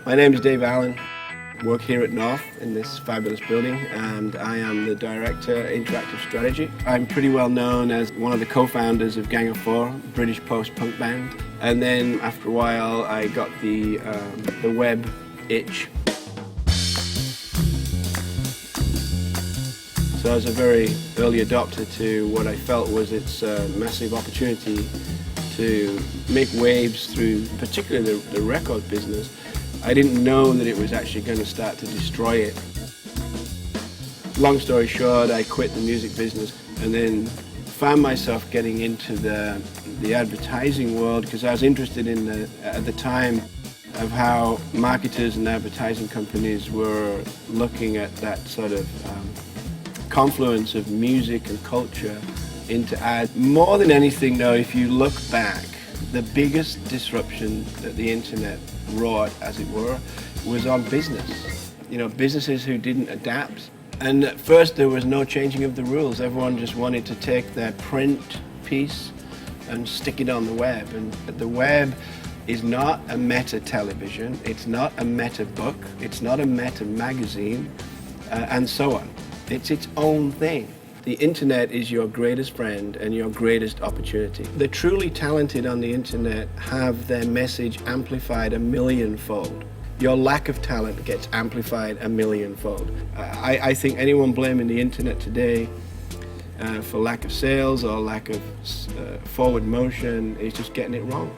My name is Dave Allen. I work here at North in this fabulous building, and I am the Director Interactive Strategy. I'm pretty well known as one of the co-founders of Gang of Four, British post-punk band. And then after a while I got the web itch. So I was a very early adopter to what I felt was its massive opportunity to make waves through particularly the record business. I didn't know that it was actually going to start to destroy it. Long story short, I quit the music business and then found myself getting into the advertising world because I was interested in at the time of how marketers and advertising companies were looking at that sort of confluence of music and culture into ads. More than anything though, if you look back, the biggest disruption that the internet wrought, as it were, was on business. You know, businesses who didn't adapt. And at first there was no changing of the rules. Everyone just wanted to take their print piece and stick it on the web. And the web is not a meta television, it's not a meta book, it's not a meta magazine, and so on. It's its own thing. The internet is your greatest friend and your greatest opportunity. The truly talented on the internet have their message amplified 1,000,000-fold. Your lack of talent gets amplified 1,000,000-fold. I think anyone blaming the internet today for lack of sales or lack of forward motion is just getting it wrong.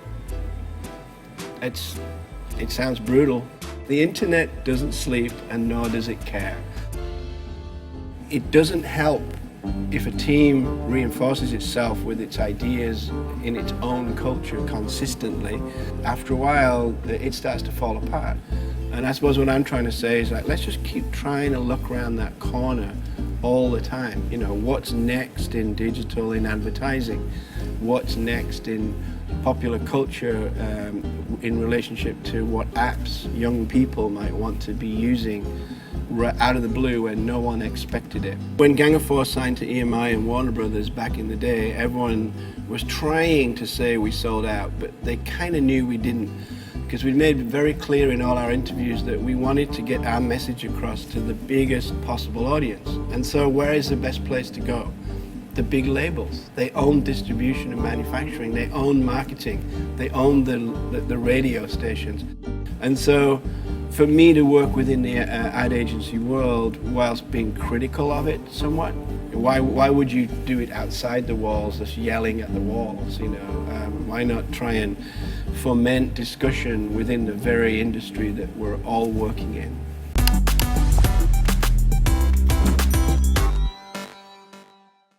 It sounds brutal. The internet doesn't sleep and nor does it care. It doesn't help if a team reinforces itself with its ideas in its own culture consistently. After a while, it starts to fall apart. And I suppose what I'm trying to say is, like, let's just keep trying to look around that corner all the time. You know, what's next in digital, in advertising? What's next in popular culture in relationship to what apps young people might want to be using out of the blue when no one expected it. When Gang of Four signed to EMI and Warner Brothers back in the day, everyone was trying to say we sold out, but they kind of knew we didn't, because we made it very clear in all our interviews that we wanted to get our message across to the biggest possible audience. And so where is the best place to go? The big labels. They own distribution and manufacturing, they own marketing, they own the radio stations. And so for me to work within the ad agency world whilst being critical of it somewhat, why would you do it outside the walls, just yelling at the walls, you know? Why not try and foment discussion within the very industry that we're all working in?